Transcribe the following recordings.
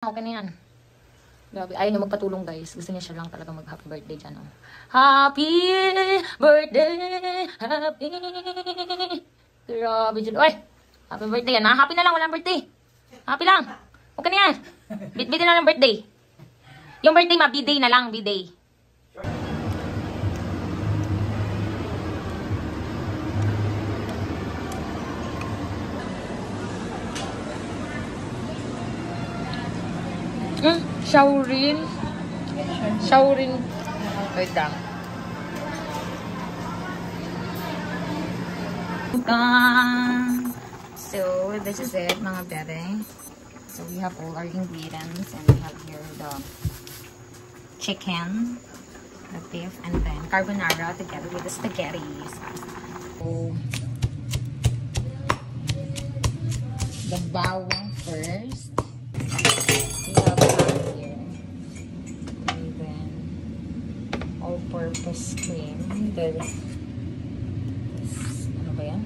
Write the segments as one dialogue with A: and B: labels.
A: Okay na yan. Grabe. Ayaw niya magpatulong, guys. Gusto niya siya lang talaga mag-happy birthday dyan. Oh. Happy birthday! Happy! Grabe dyan. Uy! Happy birthday yan, ha? Happy na lang. Walang birthday. Happy lang. Okay na yan. Bit-bitin na lang birthday. Yung birthday, ma-biday na lang. Biday. Shaurin. Shaurin. Wait lang. So, this is it, mga bebe. So, we have all our ingredients. And we have here the chicken, the beef, and then carbonara together with the spaghettis. So, the bawang first. We have that here. And then all-purpose cream. This, ano ba yan?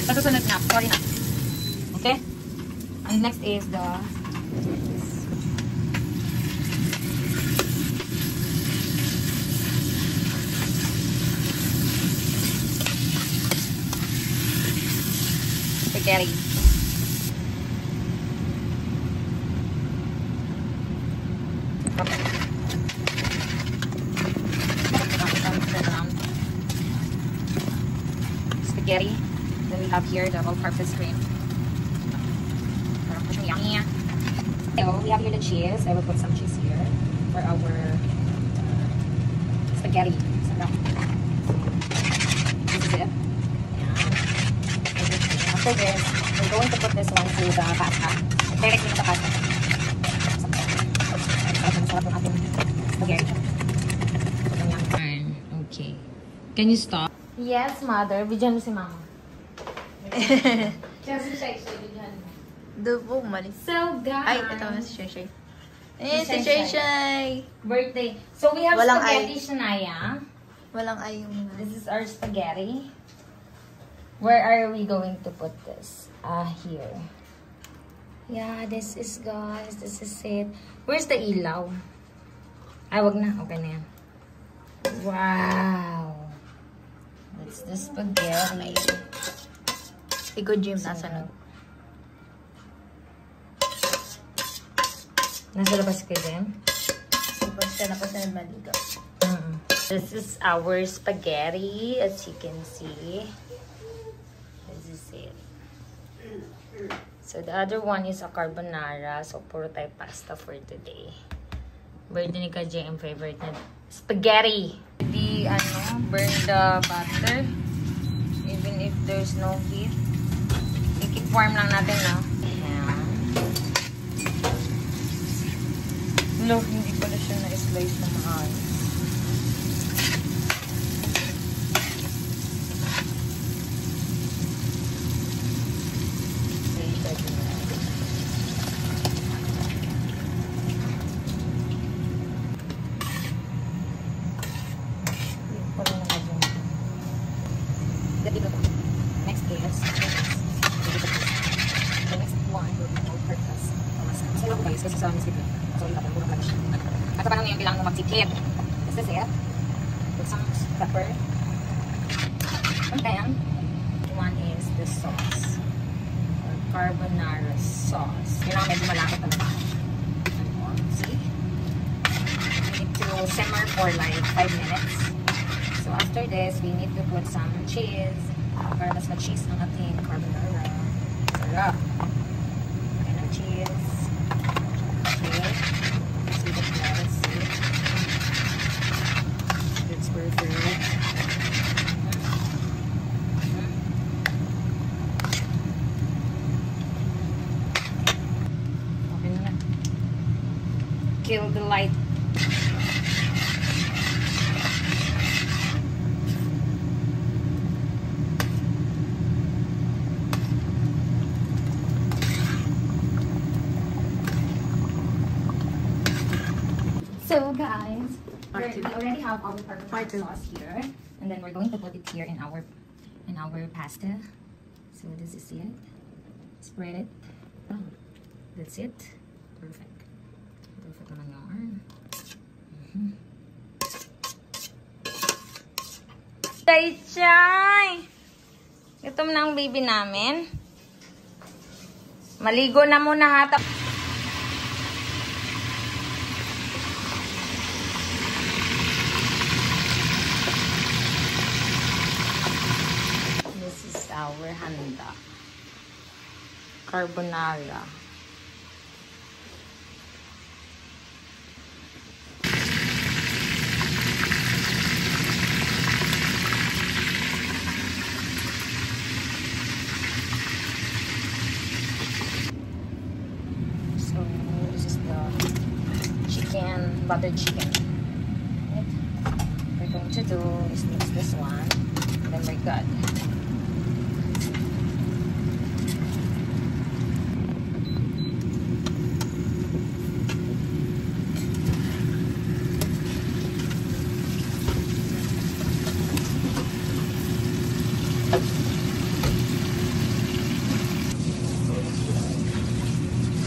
A: Susunod na. Sorry na. Okay? And next is the spaghetti. Spaghetti. Then we have here the all-purpose cream. Yummy. So we have here the cheese. I will put some cheese here for our spaghetti. So this is it. Yeah. After this, we're going to put this one to the pasta. Directly to the pasta. Okay. Can you stop? Yes, mother. Bigyan mo si mama. Kasi Shay-Shay dyan.
B: Doon po umalis.
A: So, guys.
B: Ay, ito na si Shay-Shay. Eh, si Shay-Shay.
A: Birthday. So, we have
B: Walang
A: spaghetti,
B: ay.
A: Shania.
B: Walang ay yung...
A: This is our spaghetti. Where are we going to put this? Here. Yeah, this is, guys. This is it. Where's the ilaw? Ay, wag na. Okay na yan. Wow. That's the spaghetti.
B: Ikaw, Jim, nasa nun.
A: Nasa labas ka, Jim?
B: Basta na maligaw.
A: This is our spaghetti, as you can see. This is it. So, the other one is a carbonara. So, puro tayo pasta for today. Birthday ni ka, Jim, favorite na spaghetti. Burn the butter. Even if there's no heat. I-keep warm lang natin, no? Ayan. Look, hindi pala siya na-slice na maayos. Next is the next one will be all-purpose. Kasi lang guys, kasi sa amin sipit. Sorry natin, puro lang siya. At paano yung bilang mo mag-titip? This is it. Put some pepper. And then, one is the sauce. Or carbonara sauce. Yun ang medyo malapit talaga. See? We need to simmer for like 5 minutes. So after this, we need to put some cheese. Para mas mag-cheese ang ating carbonara. Sarap. Okay ng cheese. Okay. See the lettuce. That's perfect. Okay na lang. Kill the light. we have our carbonara sauce here, and then we're going to put it here in our pasta. So this is it. Spread it. Oh, that's it. Perfect. Perfect naman yarn.
B: Chay! Gutom na ang baby namin. Maligo na muna ha. This is our handa. Carbonara.
A: Buttered chicken. Right. We're going to do is mix this one, and then we're good.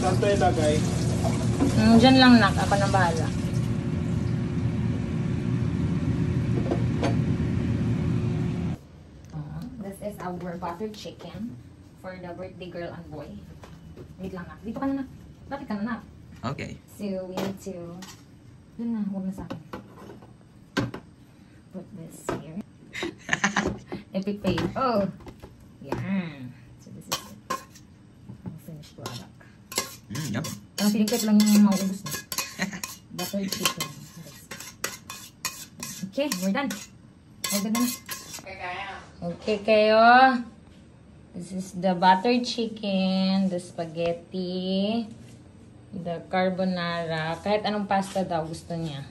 C: Saan ito ilagay?
B: Diyan lang nak, ako na bahala.
A: This is our buttered chicken for the birthday girl and boy. Wait lang nak. Dito ka na nak. Bakit ka na nak?
D: Okay.
A: So we need to... Yun na, huwag na sa akin. Put this here. Epic fail. Oh! Yan. So this is it. Ang finished product.
D: Yep.
A: Ang feeling ko ito lang yung mauubos na. Buttered chicken. Okay, we're done. All good na.
B: Okay kayo. This is the buttered chicken, the spaghetti, the carbonara. Kahit anong pasta daw gusto niya.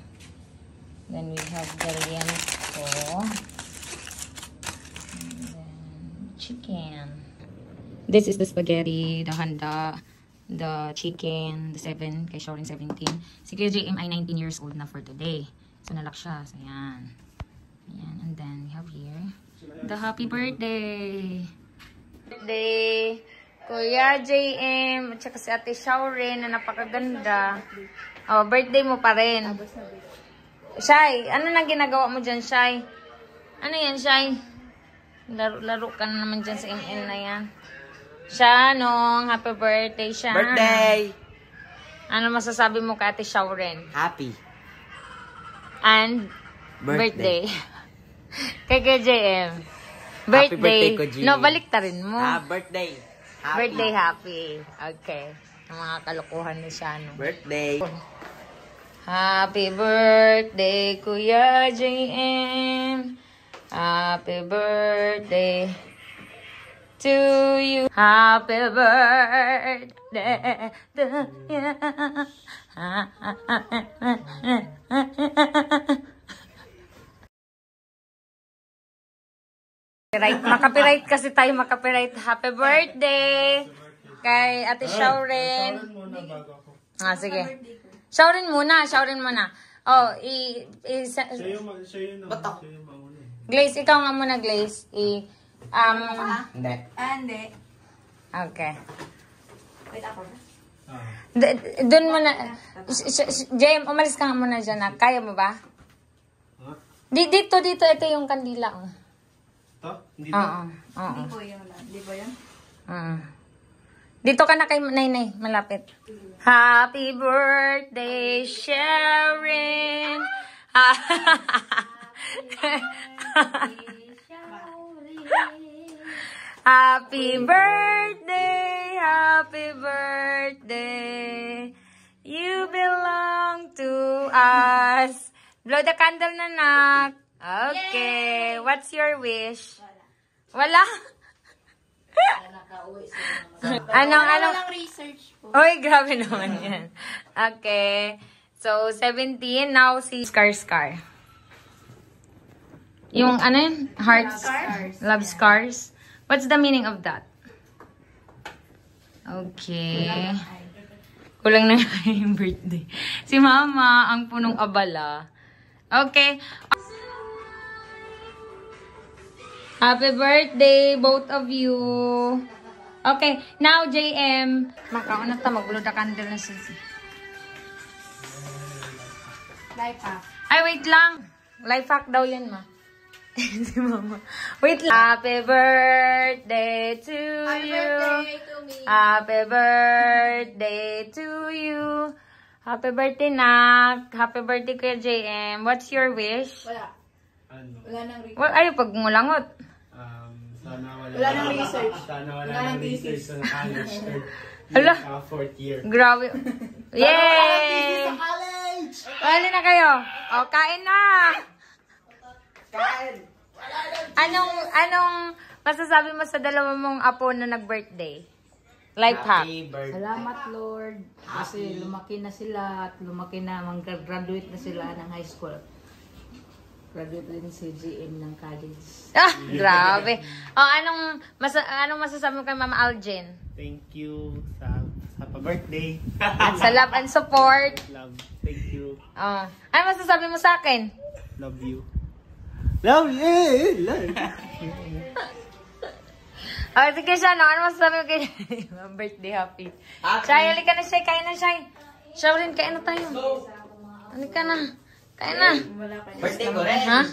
B: Then we have the lienzo. And then chicken.
A: This is the spaghetti, the handa, the chicken, the 7, kay Shorin 17. Si Kuya JM ay 19 years old na for today. So nalak siya. So yan. Yan. And then we have here the happy birthday.
B: Birthday, Kuya JM, at saka si Ate Shorin na napakaganda. Oh, birthday mo pa rin. Shai, ano na ginagawa mo dyan, Shai? Ano yan, Shai? Laro ka na naman dyan sa ML na yan. Shanong, happy birthday, Shan.
D: Birthday!
B: Ano masasabi mo kay Ate Shorin?
D: Happy.
B: And birthday. Kay JM.
D: Happy birthday ko, G.
B: No, balik ta rin mo.
D: Birthday. Happy.
B: Birthday happy. Okay. Ang mga kalokohan ni Shano.
D: Birthday.
B: Happy birthday, Kuya JM. Happy birthday to you. Happy birthday to you. Makapiright kasi tayo, makapiright. Happy birthday kay Ate Shorin. Ah, sige. Shorin muna. Oh,
C: Siya yung mauna.
B: Glaze, ikaw nga muna, Glaze.
D: Hindi.
E: Hindi.
B: Okay.
E: Wait, ako ba?
B: Doon muna. Jem, umalis ka nga muna dyan. Kaya mo ba?
C: Huh?
B: Dito. Ito yung kandila. Oh.
C: Ito? Hindi
B: Oo.
E: Hindi po yun. Hindi po yun?
B: Dito ka na kay Nainay. Malapit. Happy birthday, Sharon. Happy birthday. Happy birthday. You belong to us. Blow the candle na, nak. Okay. Yay! What's your wish? Wala? Anong
E: research po.
B: Oy, grabe naman yan. Okay. So, 17. Now, si Scar. Yung, ano yun? Hearts? Love scars. What's the meaning of that? Okay. Kulang na yung birthday. Si Mama, ang punong abala. Okay. Happy birthday, both of you. Okay, now JM. Makaunat ta magulod na candle na siya.
E: Life hack.
B: Ay, wait lang. Life hack daw yan, ma. Si mama. Wait lang. Happy birthday to you.
E: to me.
B: Happy birthday to you. Happy birthday, Nak. Happy birthday, Kuya JM. What's your wish?
E: Wala.
C: Ano?
E: Wala nang research.
B: Well, ay, pag ngulangot.
C: Sana
E: Wala nang research.
C: Sana wala
E: Wala
C: nang
E: nang
C: research sa college.
B: Hala.
C: Fourth year.
B: Grabe. Yay!
C: College!
B: Wala na kayo. O, kain na.
C: Kain!
B: Anong masasabi mo sa dalawa mong apo na nag-birthday? Life hack.
D: Happy birthday.
E: Salamat, Lord. Kasi lumaki na sila at lumaki na, mag-graduate na sila ng high school. Graduate din si GM ng college.
B: Ah, grabe. O, anong masasabi mo kay Mama Aljen?
C: Thank you sa pa-birthday.
B: Sa love and support.
C: Love. Thank you.
B: Ano masasabi mo sa akin?
C: Love you. Love you! Love.
B: Sige siya, no? Ano masasabi mo kay Mama birthday happy? Shay, halika na, Shay. Kain na, Shay. Shaurin, kain na tayo. Halika na. Kain na.
D: Birthday ko rin.
B: Ha?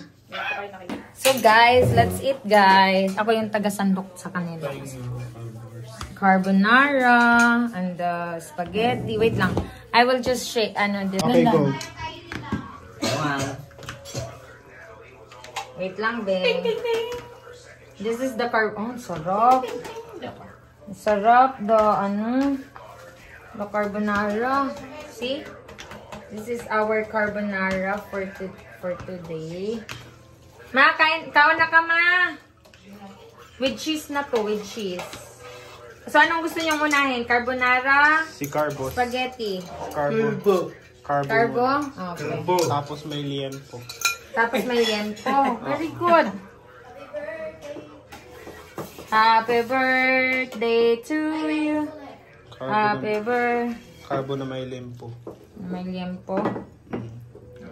B: So guys, let's eat guys. Ako yung taga-sandok sa kanila. Carbonara and spaghetti. Wait lang. I will just shake.
C: Okay, go.
B: Wait lang, be. This is the Oh, sarap. Sarap. The carbonara. See? This is our carbonara for today. Ma, kaon na ka, ma. With cheese na to, with cheese. So, anong gusto niyong unahin? Carbonara?
C: Si Carbo.
B: Spaghetti?
C: Carbo.
B: Carbo? Okay.
C: Tapos may liempo.
B: Tapos may liempo. Very good. Happy birthday to you. Happy birthday.
C: Carbo na may liempo.
B: May liempo.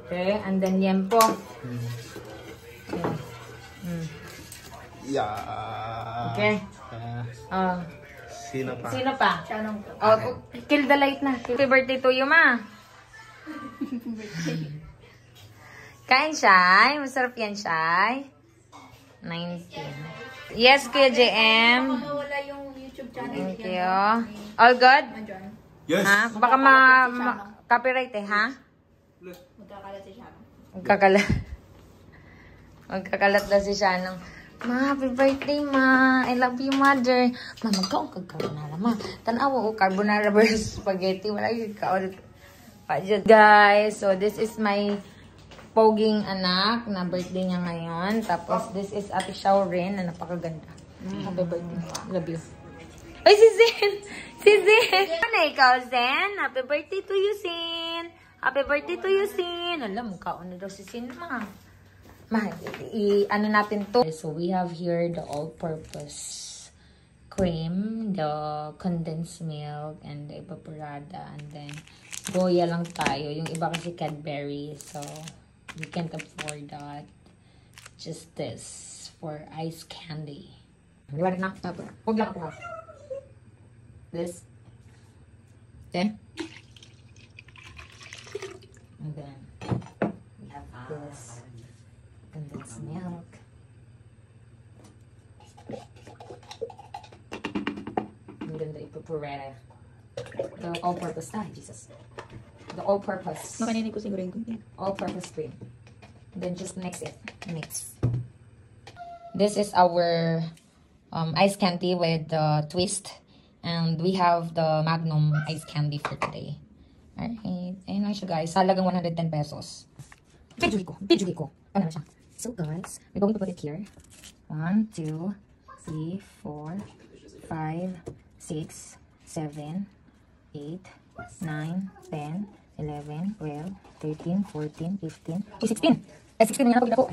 B: Okay, and then liempo. Okay.
C: Yeah.
B: Okay.
C: Sino pa?
B: Sino pa? Oh, kill the light na. Happy birthday to you, ma. Kain, Shay. Masarap yan, Shay. 19. Yes, Kuya JM.
E: Wala yung YouTube channel.
B: Thank you. All good?
C: Yes.
B: Ha? Baka copyright ha?
E: Magkakalat si Shannon.
B: Magkakalat daw si Shannon. Ma, happy birthday, ma. I love you, mother. Ma, magkaong carbonara, ma. Tanawa ko, carbonara versus spaghetti. Wala yung kaon. Guys, so this is my poging anak na birthday niya ngayon. Tapos, this is Ate Shaurin na napakaganda. Happy birthday. Love you. Ay, si Zen! Si Zen! Ano ikaw, Zen? Happy birthday to you, Zen! Happy birthday to you, Zen! Alam mo, kaon na daw si Zen, ma. Ma, ano natin to? So, we have here the all-purpose cream, the condensed milk, and the evaporada. And then, Goya lang tayo. Yung iba kasi Cadbury. So, we can't afford that. Just this for ice candy. Huwag na. Huwag lang ako. This. Then. And then, we have this. Condensed milk. And then the evaporada. The all-purpose. Ay, Jesus. The all-purpose.
E: Makaninig ko siguro yung kunti.
B: All-purpose cream. Then just mix it. Mix. This is our ice candy with the twist. And we have the Magnum ice candy for today. Alright. Ayun lang siya, guys. Halagang 110 pesos. Pidjuli ko. Ano na siya? So, guys, we're going to put it here. 1, 2, 3, 4, 5, 6, 7, 8, 9, 10, 11, 12, 13, 14, 15, 16. 16 na yan ako.